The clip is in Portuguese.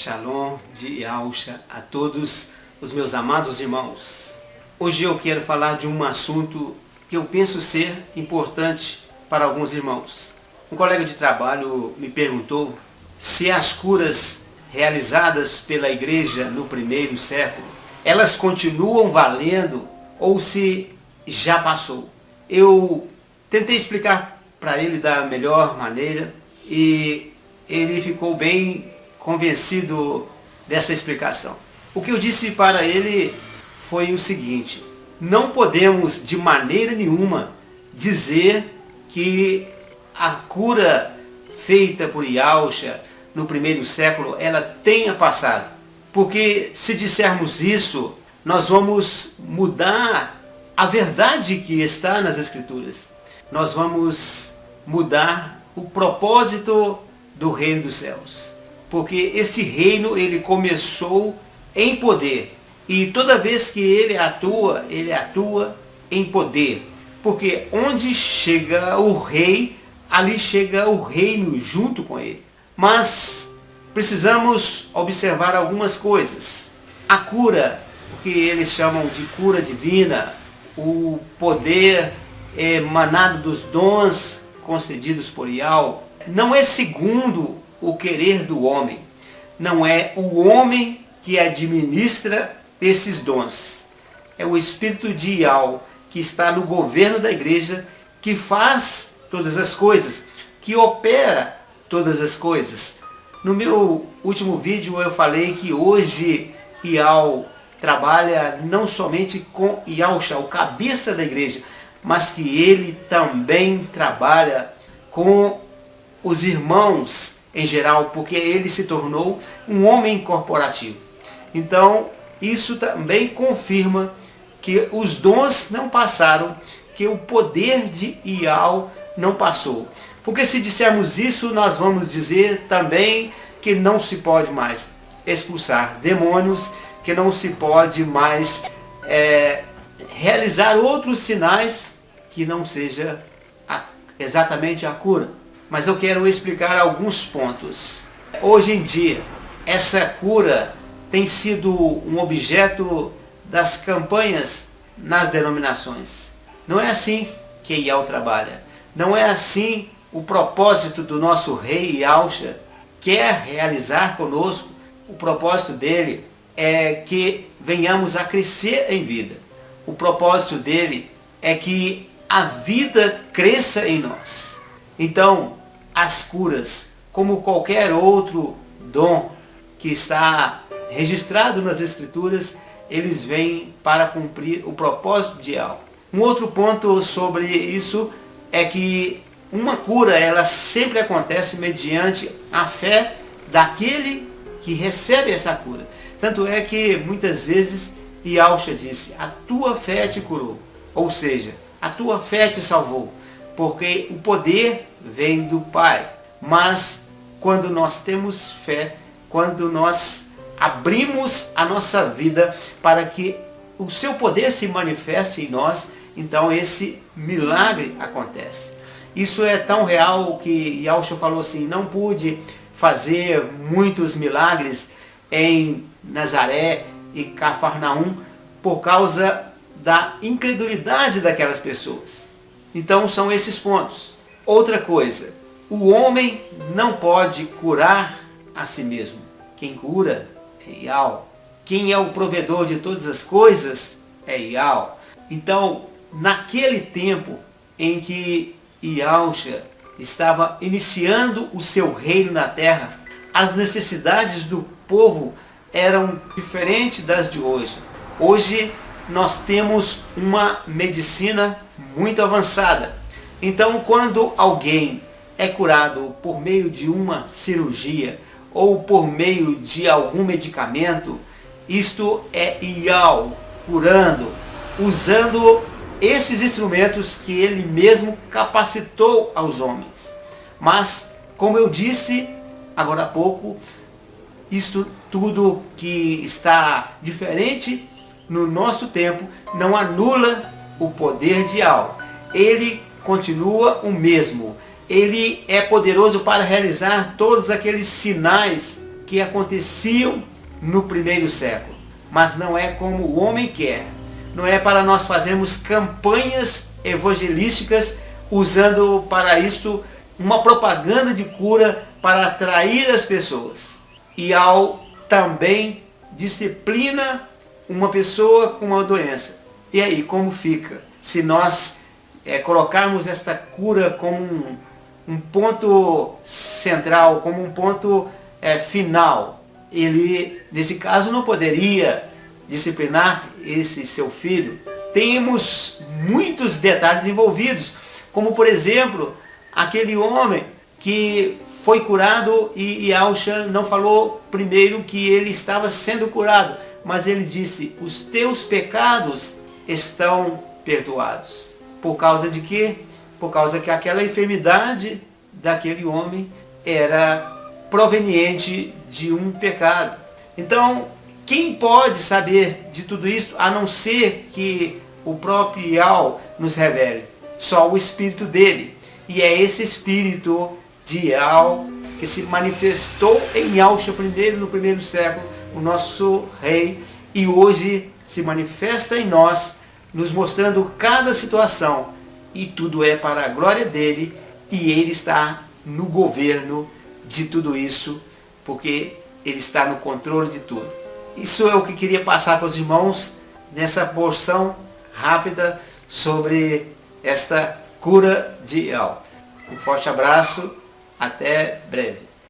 Shalom de Yahushua a todos os meus amados irmãos. Hoje eu quero falar de um assunto que eu penso ser importante para alguns irmãos. Um colega de trabalho me perguntou se as curas realizadas pela igreja no primeiro século, elas continuam valendo ou se já passou. Eu tentei explicar para ele da melhor maneira e ele ficou bem convencido dessa explicação. O que eu disse para ele foi o seguinte: não podemos de maneira nenhuma dizer que a cura feita por Yahushua no primeiro século ela tenha passado, porque se dissermos isso, nós vamos mudar a verdade que está nas Escrituras. Nós vamos mudar o propósito do reino dos céus. Porque este reino ele começou em poder. E toda vez que ele atua em poder. Porque onde chega o rei, ali chega o reino junto com ele. Mas precisamos observar algumas coisas. A cura, o que eles chamam de cura divina, o poder emanado dos dons concedidos por Yahushua, não é segundo o querer do homem. Não é o homem que administra esses dons. É o Espírito de Yahushua que está no governo da igreja, que faz todas as coisas, que opera todas as coisas. No meu último vídeo eu falei que hoje Yahushua trabalha não somente com Yahushua, o cabeça da igreja, mas que ele também trabalha com os irmãos em geral, porque ele se tornou um homem corporativo. Então, isso também confirma que os dons não passaram, que o poder de Yahushua não passou. Porque se dissermos isso, nós vamos dizer também que não se pode mais expulsar demônios, que não se pode mais realizar outros sinais que não seja exatamente a cura. Mas eu quero explicar alguns pontos. Hoje em dia, essa cura tem sido um objeto das campanhas nas denominações. Não é assim que Yahushua trabalha. Não é assim o propósito do nosso rei Yahushua quer realizar conosco. O propósito dele é que venhamos a crescer em vida. O propósito dele é que a vida cresça em nós. Então, as curas, como qualquer outro dom que está registrado nas Escrituras, eles vêm para cumprir o propósito de Yahushua. Um outro ponto sobre isso é que uma cura, ela sempre acontece mediante a fé daquele que recebe essa cura. Tanto é que muitas vezes Yahushua disse: a tua fé te curou. Ou seja, a tua fé te salvou. Porque o poder vem do Pai. Mas quando nós temos fé, quando nós abrimos a nossa vida para que o seu poder se manifeste em nós, então esse milagre acontece. Isso é tão real que Yahushua falou assim: não pude fazer muitos milagres em Nazaré e Cafarnaum por causa da incredulidade daquelas pessoas. Então são esses pontos. Outra coisa, o homem não pode curar a si mesmo. Quem cura é Yahushua. Quem é o provedor de todas as coisas é Yahushua. Então, naquele tempo em que Yahushua estava iniciando o seu reino na terra, as necessidades do povo eram diferentes das de hoje. Hoje nós temos uma medicina muito avançada. Então, quando alguém é curado por meio de uma cirurgia ou por meio de algum medicamento, isto é Yahushua curando, usando esses instrumentos que ele mesmo capacitou aos homens. Mas, como eu disse agora há pouco, isto tudo que está diferente no nosso tempo não anula o poder de Yahushua. Ele continua o mesmo. Ele é poderoso para realizar todos aqueles sinais que aconteciam no primeiro século. Mas não é como o homem quer. Não é para nós fazermos campanhas evangelísticas usando para isso uma propaganda de cura para atrair as pessoas. E ao também disciplina uma pessoa com uma doença. E aí, como fica? Se nós colocarmos esta cura como um ponto central, como um ponto final, ele, nesse caso, não poderia disciplinar esse seu filho. Temos muitos detalhes envolvidos, como por exemplo, aquele homem que foi curado e Yahshua não falou primeiro que ele estava sendo curado, mas ele disse, os teus pecados estão perdoados. Por causa de quê? Por causa que aquela enfermidade daquele homem era proveniente de um pecado. Então, quem pode saber de tudo isso, a não ser que o próprio Yahweh nos revele? Só o Espírito dele. E é esse Espírito de Yahweh que se manifestou em Yahshua primeiro, no primeiro século, o nosso Rei, e hoje se manifesta em nós, nos mostrando cada situação, e tudo é para a glória dele, e ele está no governo de tudo isso, porque ele está no controle de tudo. Isso é o que queria passar para os irmãos nessa porção rápida sobre esta cura de Yahweh. Um forte abraço, até breve.